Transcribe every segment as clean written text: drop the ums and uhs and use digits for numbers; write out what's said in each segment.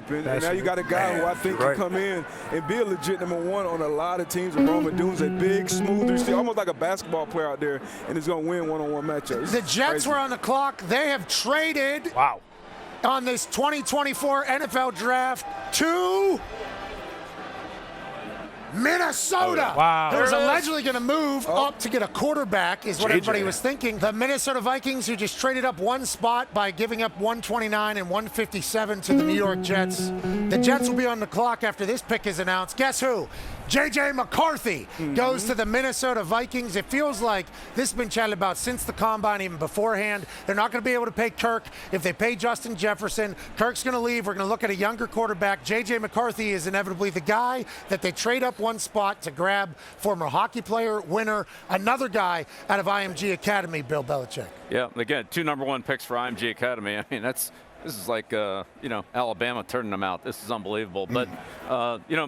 open. And now you got a guy who I think can come in and be a legit number one on a lot of teams. Roma Dune's a big, smooth receiver, almost like a basketball player out there, and is going to win one-on-one matchups. The Jets were on the clock. They have traded on this 2024 NFL draft to Minnesota. Who's allegedly going to move up to get a quarterback is what everybody was thinking. The Minnesota Vikings, who just traded up one spot by giving up 129 and 157 to the New York Jets. The Jets will be on the clock after this pick is announced. Guess who? J.J. McCarthy goes to the Minnesota Vikings. It feels like this has been chatted about since the Combine, even beforehand. They're not going to be able to pay Kirk. If they pay Justin Jefferson, Kirk's going to leave. We're going to look at a younger quarterback. J.J. McCarthy is inevitably the guy that they trade up one spot to grab. Former hockey player, winner, another guy out of IMG Academy, Bill Belichick. Yeah, again, 2 #1 picks for IMG Academy. I mean, this is like, Alabama turning them out. This is unbelievable. But,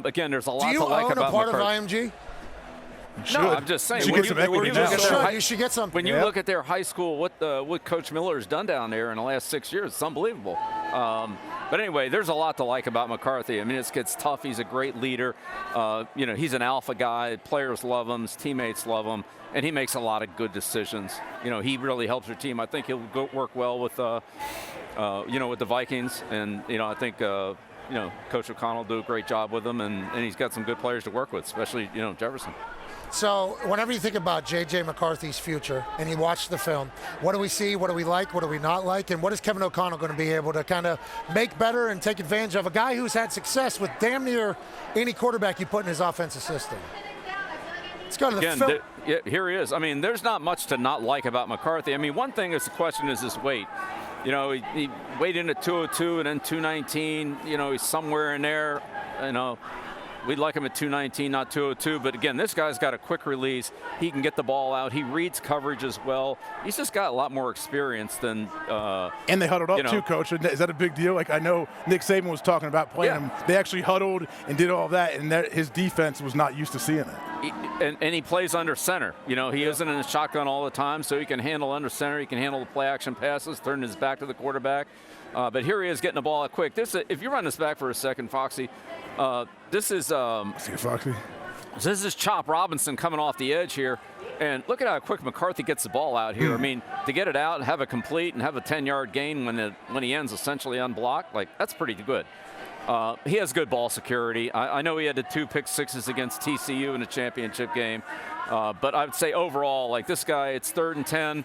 again, there's a lot to like about McCarthy. Do you own a part of IMG? No, I'm just saying. You should get some. When you look at their high school, what Coach Miller has done down there in the last 6 years, it's unbelievable. But anyway, there's a lot to like about McCarthy. I mean, it gets tough. He's a great leader. He's an alpha guy. Players love him. His teammates love him. And he makes a lot of good decisions. He really helps your team. I think he'll work well with, with the Vikings. And, I think, Coach O'Connell will do a great job with him. And he's got some good players to work with, especially, Jefferson. So whenever you think about J.J. McCarthy's future and you watch the film, what do we see, what do we like, what do we not like, and what is Kevin O'Connell going to be able to kind of make better and take advantage of? A guy who's had success with damn near any quarterback you put in his offensive system. Let's go to the film. Here he is. I mean, there's not much to not like about McCarthy. I mean, one thing is the question is his weight. He weighed in at 202 and then 219. He's somewhere in there. We'd like him at 219, not 202. But again, this guy's got a quick release. He can get the ball out. He reads coverage as well. He's just got a lot more experience than. And they huddled up too, Coach. Is that a big deal? Like I know Nick Saban was talking about playing him. They actually huddled and did all that, and his defense was not used to seeing it. And he plays under center. He isn't in a shotgun all the time, so he can handle under center. He can handle the play action passes, turn his back to the quarterback. But here he is getting the ball out quick. If you run this back for a second, Foxy, this is Chop Robinson coming off the edge here. And look at how quick McCarthy gets the ball out here. I mean, to get it out and have it complete and have a 10-yard gain when he ends essentially unblocked, that's pretty good. He has good ball security. I know he had the 2 pick sixes against TCU in the championship game. But I would say overall, this guy, it's 3rd and 10.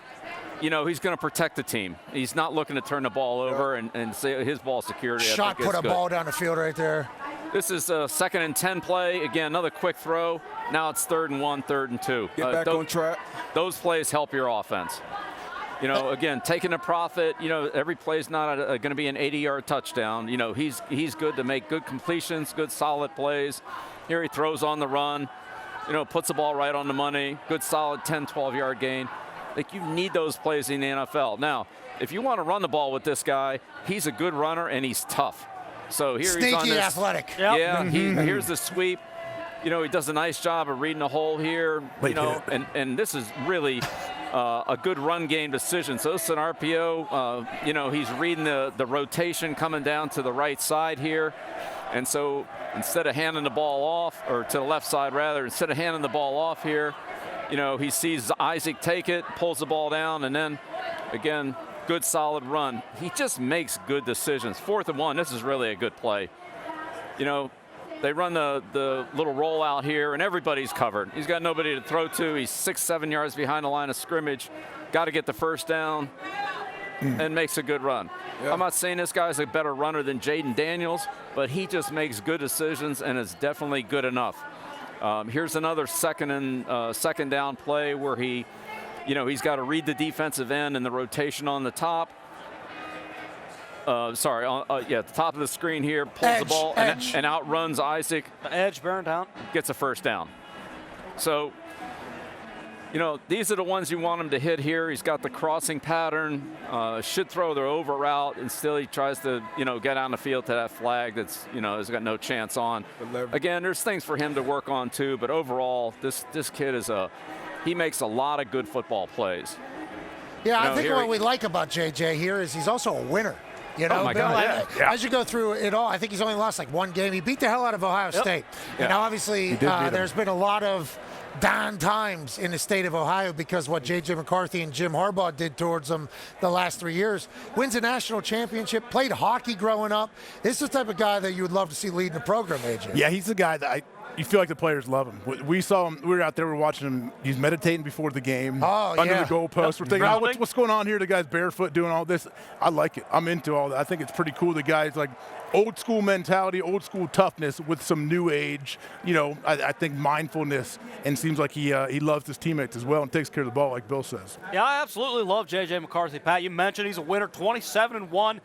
He's going to protect the team. He's not looking to turn the ball over and say his ball security. Shot put a ball down the field right there. This is a 2nd and 10 play. Again, another quick throw. Now it's 3rd and 1, 3rd and 2. Get back on track. Those plays help your offense. Again, taking a profit, every play is not going to be an 80-yard touchdown. He's good to make good completions, good solid plays. Here he throws on the run, puts the ball right on the money, good solid 10, 12-yard gain. You need those plays in the NFL. Now, if you want to run the ball with this guy, he's a good runner and he's tough. So here he's on this. Athletic. Yep. Yeah, here's the sweep. He does a nice job of reading the hole here. And this is really a good run game decision. So it's an RPO. He's reading the rotation coming down to the right side here. And so instead of handing the ball off, or to the left side rather, instead of handing the ball off here, he sees Isaac take it, pulls the ball down, and then, again, good solid run. He just makes good decisions. 4th and 1, this is really a good play. They run the little rollout here, and everybody's covered. He's got nobody to throw to. He's 6, 7 yards behind the line of scrimmage. Got to get the first down and makes a good run. Yeah. I'm not saying this guy's a better runner than Jaden Daniels, but he just makes good decisions and is definitely good enough. Here's another second down play where he's got to read the defensive end and the rotation on the top. The top of the screen here, pulls the ball and outruns Isaac. Edge burned out. Gets a first down. So, these are the ones you want him to hit here. He's got the crossing pattern, should throw the over route, and still he tries to, get on the field to that flag that's, has got no chance on. Again, there's things for him to work on too, but overall, this kid he makes a lot of good football plays. Yeah, I think what we like about J.J. here is he's also a winner. You know, my Bill, God. as you go through it all, I think he's only lost like one game. He beat the hell out of Ohio State. And now, obviously, there's been a lot of down times in the state of Ohio because what J.J. McCarthy and Jim Harbaugh did towards them the last 3 years. Wins a national championship, played hockey growing up. This is the type of guy that you would love to see leading the program, AJ. Yeah, he's the guy that you feel like the players love him. We saw him. We were out there. We were watching him. He's meditating before the game. Under the goalpost. We're thinking, what's going on here? The guy's barefoot doing all this. I like it. I'm into all that. I think it's pretty cool. The guy's like old school mentality, old school toughness with some new age. You know, I think mindfulness, and seems like he loves his teammates as well and takes care of the ball, like Bill says. Yeah, I absolutely love J.J. McCarthy. Pat, you mentioned he's a winner, 27-1.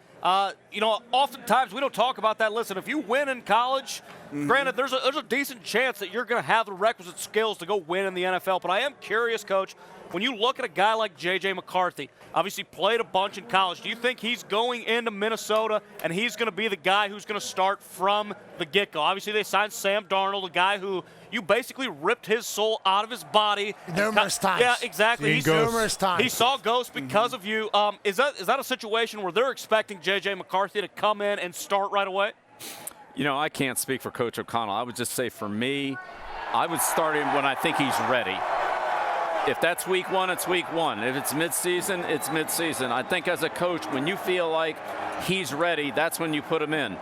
You know, oftentimes we don't talk about that. Listen, if you win in college, granted, there's a decent chance that you're going to have the requisite skills to go win in the NFL. But I am curious, Coach, when you look at a guy like J.J. McCarthy, obviously played a bunch in college, do you think he's going into Minnesota and he's going to be the guy who's going to start from the get-go? Obviously, they signed Sam Darnold, a guy who you basically ripped his soul out of his body. Numerous times. Yeah, exactly. Numerous times. He saw ghosts because of you. Is that a situation where they're expecting J.J. McCarthy to come in and start right away? You know, I can't speak for Coach O'Connell. I would just say for me, I would start him when I think he's ready. If that's week one, it's week one. If it's midseason, it's midseason. I think as a coach, when you feel like he's ready, that's when you put him in.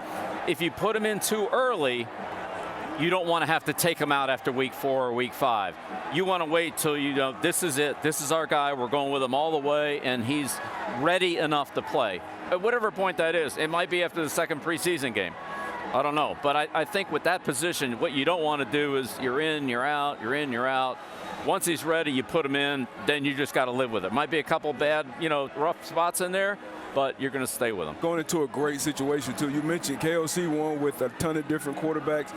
If you put him in too early, you don't want to have to take him out after week 4 or week 5. You want to wait till you know this is it. This is our guy. We're going with him all the way, and he's ready enough to play. At whatever point that is, it might be after the second preseason game. I don't know. But I think with that position, what you don't want to do is you're in, you're out, you're in, you're out. Once he's ready, you put him in, then you just got to live with it. Might be a couple bad, rough spots in there, but you're going to stay with him. Going into a great situation, too. You mentioned KOC won with a ton of different quarterbacks.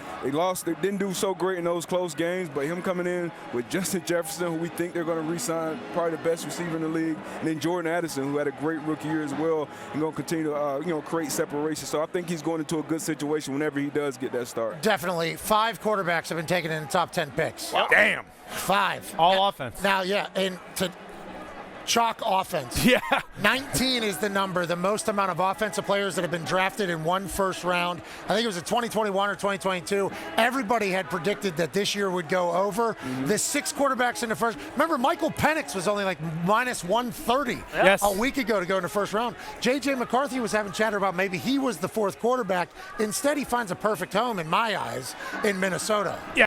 They didn't do so great in those close games, but him coming in with Justin Jefferson, who we think they're going to re-sign, probably the best receiver in the league, and then Jordan Addison, who had a great rookie year as well, and going to continue to, create separation. So I think he's going into a good situation whenever he does get that start. Definitely. 5 quarterbacks have been taken in the top 10 picks. Wow. Damn. 5. All offense. Now, and to chalk offense. Yeah. 19 is the number, the most amount of offensive players that have been drafted in one first round. I think it was in 2021 or 2022. Everybody had predicted that this year would go over. The 6 quarterbacks in the first. Remember, Michael Penix was only like minus 130 a week ago to go in the first round. J.J. McCarthy was having chatter about maybe he was the 4th quarterback. Instead, he finds a perfect home, in my eyes, in Minnesota. Yeah.